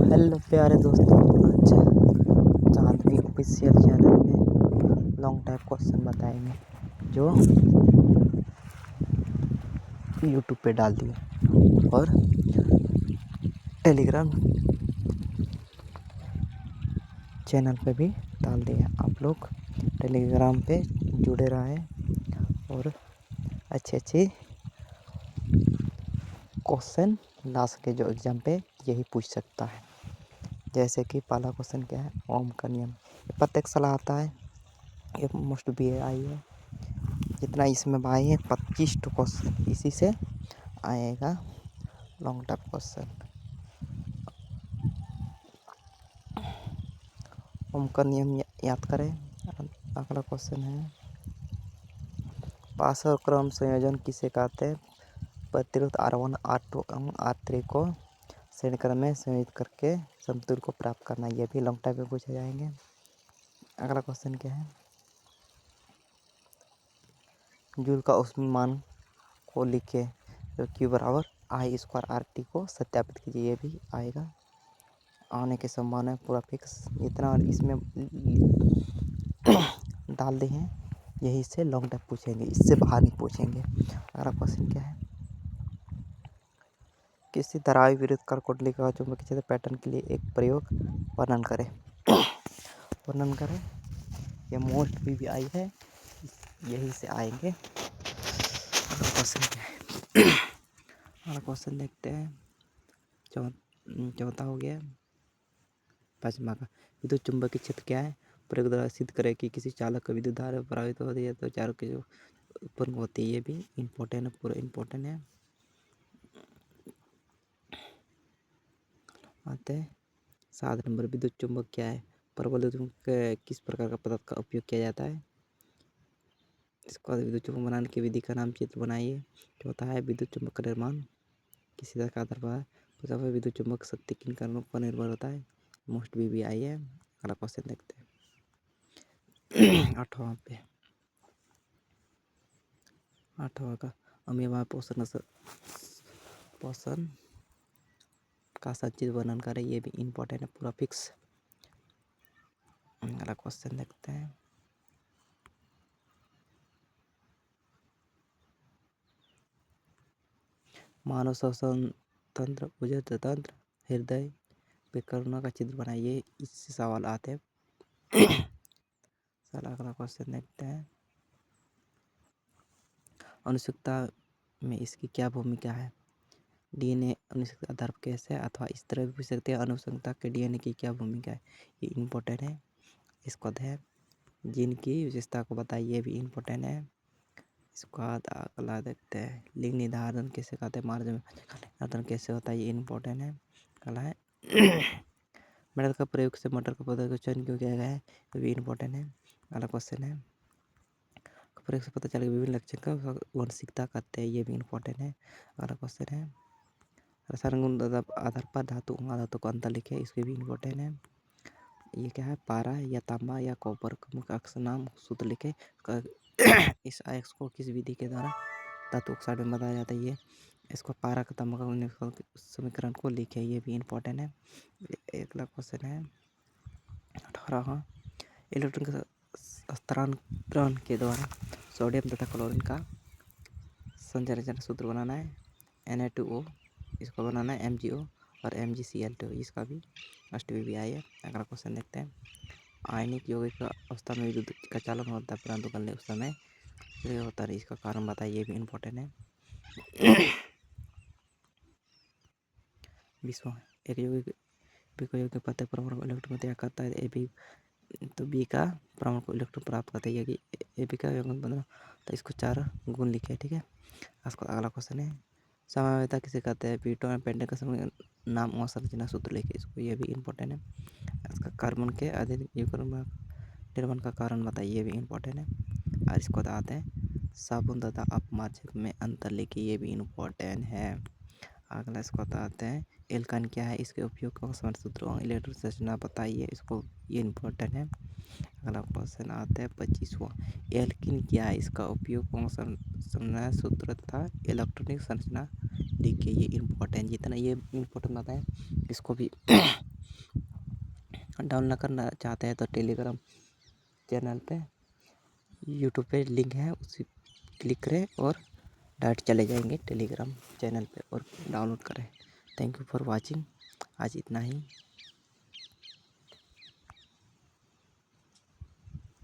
Hello प्यारे दोस्तों, आज चांदनी ऑफिशियल चैनल पे लॉन्ग टाइप क्वेश्चन बताएंगे जो यूट्यूब पे डाल दिए और टेलीग्राम चैनल पे भी डाल दिए। आप लोग टेलीग्राम पे जुड़े रहें और अच्छे क्वेश्चन ला सके जो एग्ज़ाम पे यही पूछ सकता है। जैसे कि पहला क्वेश्चन क्या है, ओम का नियम। प्रत्येक सलाह आता है, ये मोस्ट भी आई है। जितना इसमें आए हैं 25 क्वेश्चन इसी से आएगा लॉन्ग टाइप क्वेश्चन। ओम का नियम याद करें। अगला क्वेश्चन है, पास और क्रम संयोजन किसे कहते हैं? प्रतिरोध R1 R2 एवं R3 को श्रेणी क्रम में संयोजित करके समतुल्य को प्राप्त करना। ये भी लॉन्ग टाइप में पूछे जाएंगे। अगला क्वेश्चन क्या है, जूल का ऊष्मीय मान को लिखे जो Q बराबर I स्क्वायर RT को सत्यापित कीजिए। ये भी आएगा। आने की संभावना है पूरा फिक्स, जितना इसमें डाल दिए हैं यही से लॉन्ग टाइप पूछेंगे, इससे बाहर नहीं पूछेंगे। अगला क्वेश्चन क्या है, किसी धारावी विरुद्ध करकोटली का चुंबकीय क्षेत्र पैटर्न के लिए एक प्रयोग वर्णन करें। ये मोस्ट भी आई है, यही से आएंगे। अगला क्वेश्चन क्या है, अगला क्वेश्चन देखते हैं। चौथा हो गया पाँचवा का, विद्युत चुंबकीय क्षेत्र क्या है? प्रयोग द्वारा सिद्ध करें कि किसी चालक का विद्युत धारा प्रभावित होती है तो चारों की जो उत्पन्न होती है। ये भी इम्पोर्टेंट है, पूरा इम्पोर्टेंट है। आते हैं 7 नंबर, विद्युत चुंबक क्या है? प्रबल चुंबक किस प्रकार का पदार्थ का उपयोग किया जाता है? इसके बाद विद्युत चुंबक बनाने की विधि का नाम चित्र बनाइए। चौथा है, विद्युत चुंबक का निर्माण किस सिद्धांत के आधार पर है? पांचवा है, विद्युत चुंबक शक्ति किन कारणों पर निर्भर होता है? मोस्ट भी आई है। अगला क्वेश्चन देखते हैं। 8वां का अमीबा पोषण का संचित वर्णन करें। ये भी इम्पोर्टेंट है, पूरा फिक्स। अगला क्वेश्चन देखते हैं। मानव श्वसन तंत्र, उजर तंत्र, हृदय विकर्ण का चित्र बनाइए। इससे सवाल आते हैं। अगला क्वेश्चन देखते हैं। अनुसुकता में इसकी क्या भूमिका है? डीएनए अनुसंधान आधार कैसे है, अथवा इस तरह भी पूछ सकते हैं, अनुसंधान के डीएनए की क्या भूमिका है? ये इम्पोर्टेंट है। इसको है जीन की विशेषता को बताइए। ये भी इम्पोर्टेंट है। इसको अगला देखते हैं, लिंग निर्धारण कैसे कहते हैं? मार्ग में निर्धारण कैसे होता है? ये इम्पोर्टेंट है। अगला है मेटल का प्रयोग से मटर का पौधा का चयन क्यों किया गया है? ये भी इम्पोर्टेंट है। अगला क्वेश्चन है, प्रयोग से पता चलेगा विभिन्न लक्षण का वांशिकता कहते हैं। ये भी इम्पोर्टेंट है। अगला क्वेश्चन है, रसायन गुण आधार पर धातु अधातु को अंतर लिखे। इसके भी इम्पोर्टेंट है। ये क्या है, पारा या तांबा या कॉपर का मुख्य अक्षर नाम सूत्र लिखे। इस आयक्स को किस विधि के द्वारा धातु ऑक्साइड में बताया जाता है? ये इसको पारा का तांबा का समीकरण को लिखे। ये भी इम्पोर्टेंट है। अगला क्वेश्चन है 18वां, इलेक्ट्रॉन के हस्तांतरण के द्वारा सोडियम तथा क्लोरीन का संचरण सूत्र बनाना है। Na2O, इसको बनाना है MgO और MgCl2। इसका भी फर्स्ट भी आई है। अगला क्वेश्चन देखते हैं, आयनिक यौगिक अवस्था में विद्युत का चालन होता है परंतु गलने उस समय होता है। इसका कारण बताइए। ये भी इम्पोर्टेंट है। विश्व एक यौगिक यौगिक प्रत्येक परमाणु को इलेक्ट्रॉन त्याग करता है। ए बी तो बी का परमाणु को इलेक्ट्रॉन प्राप्त करता है। कि ए बी का यौगिक बना तो इसको 4 गुण लिखे। ठीक है। इसको अगला क्वेश्चन है, समवायता किसे कहते हैं? पीटो एंड पेंटेन का समय नाम और संरचना सूत्र लिखे। इसको ये भी इम्पोर्टेंट है। इसका कार्बन के अधिक युग्म निर्माण का कारण बताइए। ये भी इम्पोर्टेंट है। और इसको बताते हैं, साबुन तथा अपमार्जक में अंतर लिखिए। ये भी इम्पोर्टेंट है। अगला इसको बताते हैं, एल्काइन क्या है? इसके उपयोग का सूत्र इलेक्ट्रॉन संरचना बताइए। इसको ये इम्पोर्टेंट है। अगला क्वेश्चन आता है 25वां, एल्किन क्या है? इसका उपयोग संरचना सूत्र तथा इलेक्ट्रॉनिक संरचना लिखिए। ये इम्पोर्टेंट, जितना ये इम्पोर्टेंट आता है इसको भी डाउनलोड करना चाहते हैं तो टेलीग्राम चैनल पे यूट्यूब पे लिंक है, उसी क्लिक करें और डायरेक्ट चले जाएंगे टेलीग्राम चैनल पे और डाउनलोड करें। Thank you for watching. आज इतना ही।